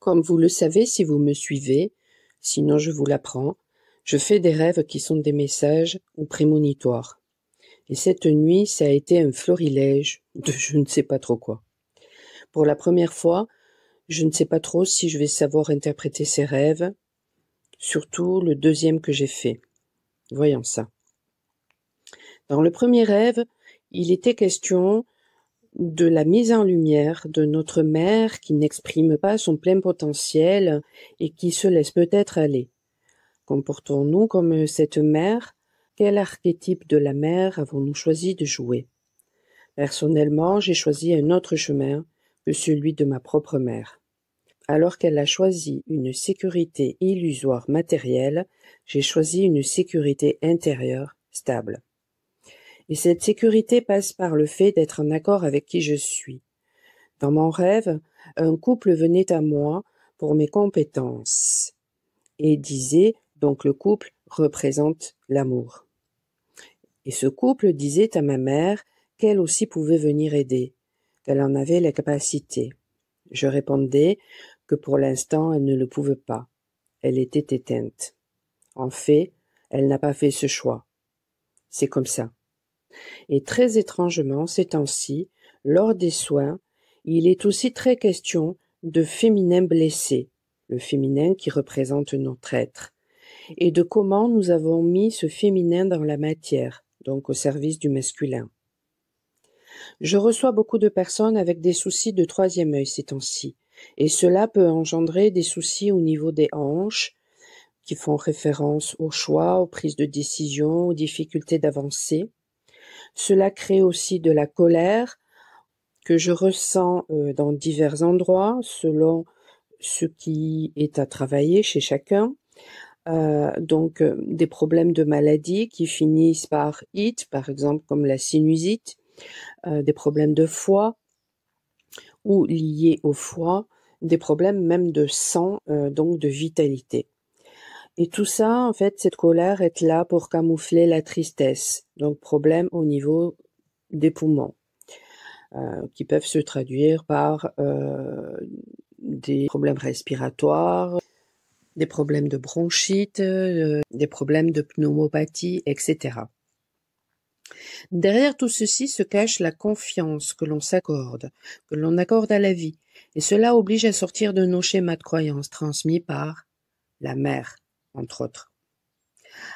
Comme vous le savez si vous me suivez, sinon je vous l'apprends, je fais des rêves qui sont des messages ou prémonitoires. Et cette nuit, ça a été un florilège de je ne sais pas trop quoi. Pour la première fois, je ne sais pas trop si je vais savoir interpréter ces rêves, surtout le deuxième que j'ai fait. Voyons ça. Dans le premier rêve, il était question de la mise en lumière de notre mère qui n'exprime pas son plein potentiel et qui se laisse peut-être aller. Comportons-nous comme cette mère? Quel archétype de la mère avons-nous choisi de jouer? Personnellement, j'ai choisi un autre chemin que celui de ma propre mère. Alors qu'elle a choisi une sécurité illusoire matérielle, j'ai choisi une sécurité intérieure stable. Et cette sécurité passe par le fait d'être en accord avec qui je suis. Dans mon rêve, un couple venait à moi pour mes compétences et disait, donc le couple représente l'amour. Et ce couple disait à ma mère qu'elle aussi pouvait venir aider, qu'elle en avait la capacité. Je répondais que pour l'instant elle ne le pouvait pas. Elle était éteinte. En fait, elle n'a pas fait ce choix. C'est comme ça. Et très étrangement, ces temps-ci, lors des soins, il est aussi très question de féminin blessé, le féminin qui représente notre être, et de comment nous avons mis ce féminin dans la matière, donc au service du masculin. Je reçois beaucoup de personnes avec des soucis de troisième œil ces temps-ci, et cela peut engendrer des soucis au niveau des hanches, qui font référence au choix, aux prises de décision, aux difficultés d'avancer. Cela crée aussi de la colère que je ressens dans divers endroits selon ce qui est à travailler chez chacun. Donc des problèmes de maladie qui finissent par it, par exemple comme la sinusite, des problèmes de foie ou liés au foie, des problèmes même de sang, donc de vitalité. Et tout ça, en fait, cette colère est là pour camoufler la tristesse, donc problème au niveau des poumons, qui peuvent se traduire par des problèmes respiratoires, des problèmes de bronchite, des problèmes de pneumopathie, etc. Derrière tout ceci se cache la confiance que l'on s'accorde, que l'on accorde à la vie, et cela oblige à sortir de nos schémas de croyances transmis par la mère, entre autres.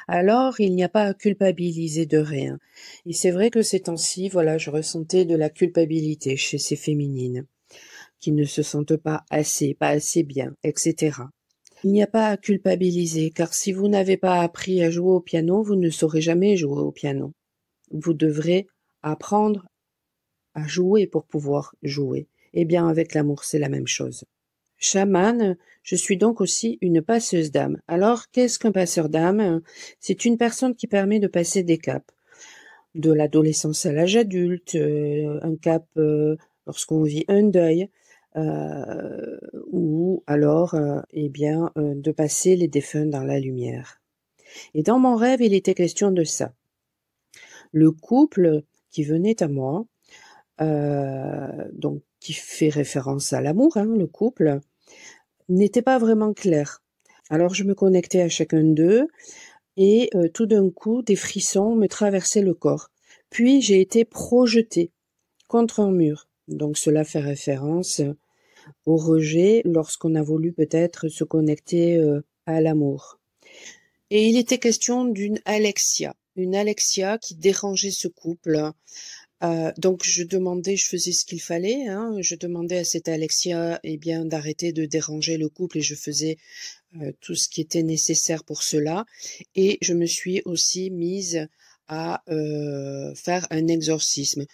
Alors, il n'y a pas à culpabiliser de rien. Et c'est vrai que ces temps-ci, voilà, je ressentais de la culpabilité chez ces féminines, qui ne se sentent pas assez bien, etc. Il n'y a pas à culpabiliser, car si vous n'avez pas appris à jouer au piano, vous ne saurez jamais jouer au piano. Vous devrez apprendre à jouer pour pouvoir jouer. Eh bien, avec l'amour, c'est la même chose. Chamane, je suis donc aussi une passeuse d'âme. Alors, qu'est-ce qu'un passeur d'âme? C'est une personne qui permet de passer des caps, de l'adolescence à l'âge adulte, un cap lorsqu'on vit un deuil, ou alors, de passer les défunts dans la lumière. Et dans mon rêve, il était question de ça. Le couple qui venait à moi, donc qui fait référence à l'amour, le couple, n'était pas vraiment clair. Alors je me connectais à chacun d'eux et tout d'un coup, des frissons me traversaient le corps. Puis j'ai été projetée contre un mur. Donc cela fait référence au rejet lorsqu'on a voulu peut-être se connecter à l'amour. Et il était question d'une Alexia, une Alexia qui dérangeait ce couple. Donc je faisais ce qu'il fallait, je demandais à cette Alexia d'arrêter de déranger le couple et je faisais tout ce qui était nécessaire pour cela. Et je me suis aussi mise à faire un exorcisme.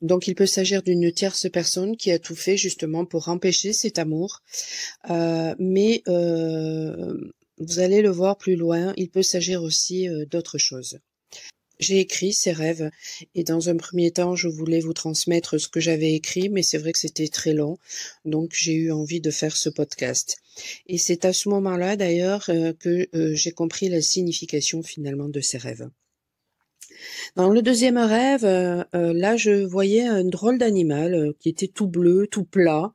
Donc il peut s'agir d'une tierce personne qui a tout fait justement pour empêcher cet amour. Mais vous allez le voir plus loin, il peut s'agir aussi d'autres choses. J'ai écrit ces rêves et dans un premier temps, je voulais vous transmettre ce que j'avais écrit, mais c'est vrai que c'était très long, donc j'ai eu envie de faire ce podcast. Et c'est à ce moment-là d'ailleurs que j'ai compris la signification finalement de ces rêves. Dans le deuxième rêve, là je voyais un drôle d'animal qui était tout bleu, tout plat,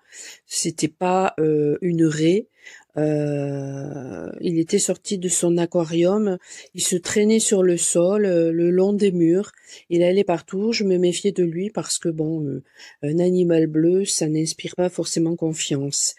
C'était pas une raie. Il était sorti de son aquarium. Il se traînait sur le sol, le long des murs. Il allait partout. Je me méfiais de lui parce que bon, un animal bleu, ça n'inspire pas forcément confiance.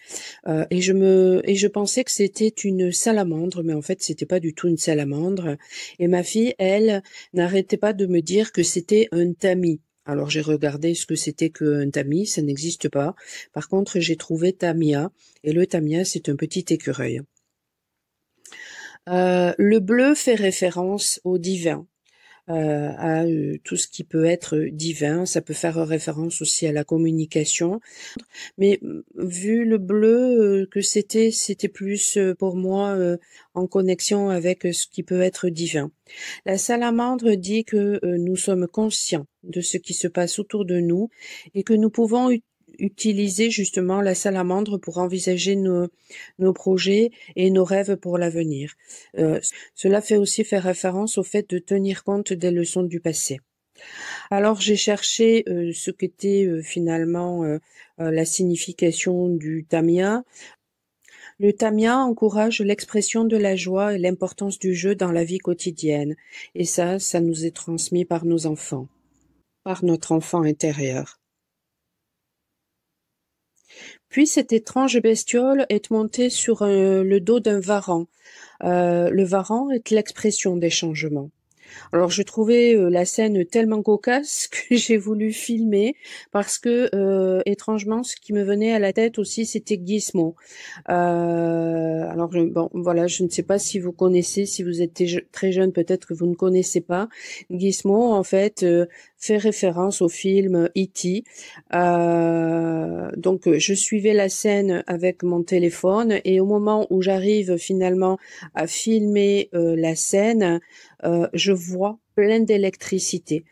Et je pensais que c'était une salamandre, mais en fait, c'était pas du tout une salamandre. Et ma fille, elle, n'arrêtait pas de me dire que c'était un tamis. Alors j'ai regardé ce que c'était qu'un tamis, ça n'existe pas. Par contre, j'ai trouvé tamia, et le tamia, c'est un petit écureuil. Le bleu fait référence au divin, à tout ce qui peut être divin. Ça peut faire référence aussi à la communication. Mais vu le bleu que c'était plus pour moi en connexion avec ce qui peut être divin. La salamandre dit que nous sommes conscients de ce qui se passe autour de nous et que nous pouvons utiliser justement la salamandre pour envisager nos projets et nos rêves pour l'avenir. Cela fait aussi faire référence au fait de tenir compte des leçons du passé. Alors j'ai cherché ce qu'était finalement la signification du tamia. Le tamia encourage l'expression de la joie et l'importance du jeu dans la vie quotidienne. Et ça nous est transmis par nos enfants, par notre enfant intérieur. Puis cette étrange bestiole est montée sur le dos d'un varan. Le varan est l'expression des changements. Alors je trouvais la scène tellement cocasse que j'ai voulu filmer parce que étrangement ce qui me venait à la tête aussi c'était Gizmo. Alors bon voilà, je ne sais pas si vous connaissez, si vous êtes très jeune peut-être que vous ne connaissez pas. Gizmo en fait fait référence au film E.T. Donc je suivais la scène avec mon téléphone et au moment où j'arrive finalement à filmer la scène, je vois plein d'électricité.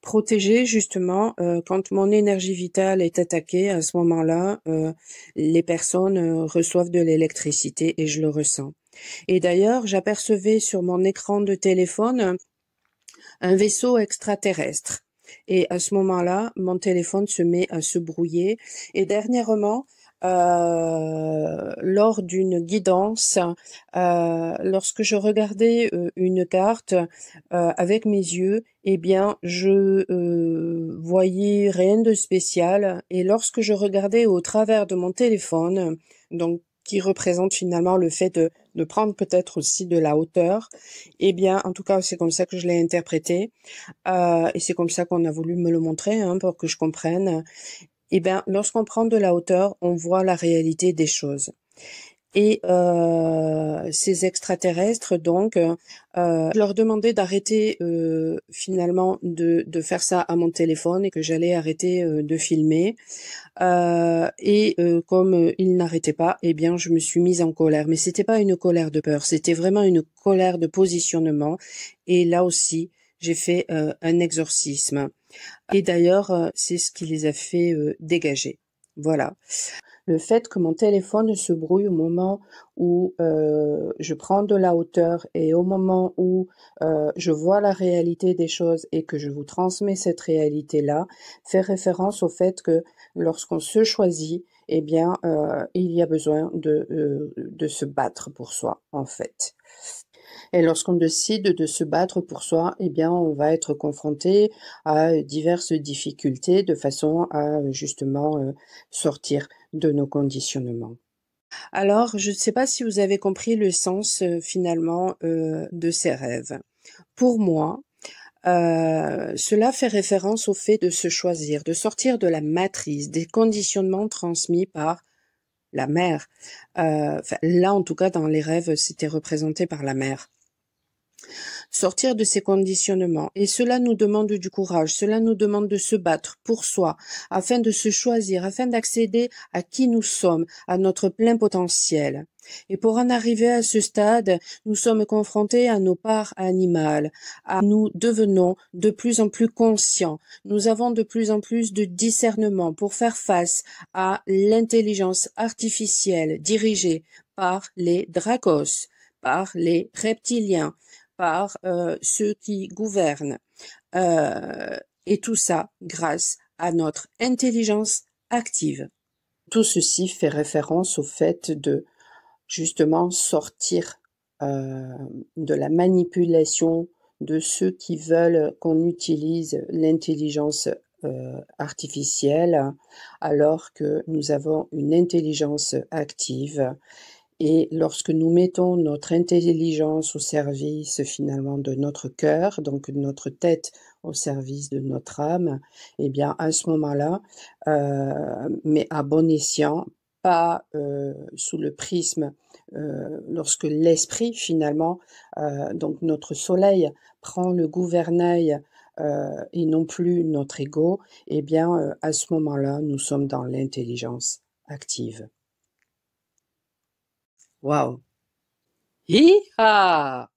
Protégée justement, quand mon énergie vitale est attaquée, à ce moment-là, les personnes reçoivent de l'électricité et je le ressens. Et d'ailleurs, j'apercevais sur mon écran de téléphone un vaisseau extraterrestre. Et à ce moment-là, mon téléphone se met à se brouiller. Et dernièrement, lors d'une guidance, lorsque je regardais une carte avec mes yeux, eh bien, je voyais rien de spécial. Et lorsque je regardais au travers de mon téléphone, donc qui représente finalement le fait de prendre peut-être aussi de la hauteur, eh bien, en tout cas, c'est comme ça que je l'ai interprété, et c'est comme ça qu'on a voulu me le montrer, hein, pour que je comprenne. Eh bien, lorsqu'on prend de la hauteur, on voit la réalité des choses. Et ces extraterrestres, donc, je leur demandais d'arrêter finalement de faire ça à mon téléphone et que j'allais arrêter de filmer. Comme ils n'arrêtaient pas, eh bien, je me suis mise en colère. Mais c'était pas une colère de peur, c'était vraiment une colère de positionnement. Et là aussi, j'ai fait un exorcisme. Et d'ailleurs, c'est ce qui les a fait dégager. Voilà. Le fait que mon téléphone se brouille au moment où je prends de la hauteur et au moment où je vois la réalité des choses et que je vous transmets cette réalité-là, fait référence au fait que lorsqu'on se choisit, eh bien, il y a besoin de se battre pour soi, en fait. Et lorsqu'on décide de se battre pour soi, eh bien, on va être confronté à diverses difficultés de façon à justement sortir de nos conditionnements. Alors, je ne sais pas si vous avez compris le sens finalement de ces rêves. Pour moi, cela fait référence au fait de se choisir, de sortir de la matrice, des conditionnements transmis par la mère. Là, en tout cas, dans les rêves, c'était représenté par la mère. Sortir de ces conditionnements. Et cela nous demande du courage, cela nous demande de se battre pour soi, afin de se choisir, afin d'accéder à qui nous sommes, à notre plein potentiel. Et pour en arriver à ce stade, nous sommes confrontés à nos parts animales, nous devenons de plus en plus conscients, nous avons de plus en plus de discernement pour faire face à l'intelligence artificielle dirigée par les dracos, par les reptiliens, par ceux qui gouvernent. Et tout ça grâce à notre intelligence active. tout ceci fait référence au fait de justement sortir de la manipulation de ceux qui veulent qu'on utilise l'intelligence artificielle, alors que nous avons une intelligence active. Et lorsque nous mettons notre intelligence au service finalement de notre cœur, donc notre tête au service de notre âme, eh bien à ce moment-là, mais à bon escient, pas sous le prisme, lorsque l'esprit finalement, donc notre soleil prend le gouvernail et non plus notre ego, eh bien à ce moment-là, nous sommes dans l'intelligence active. Waouh! Hi-ha!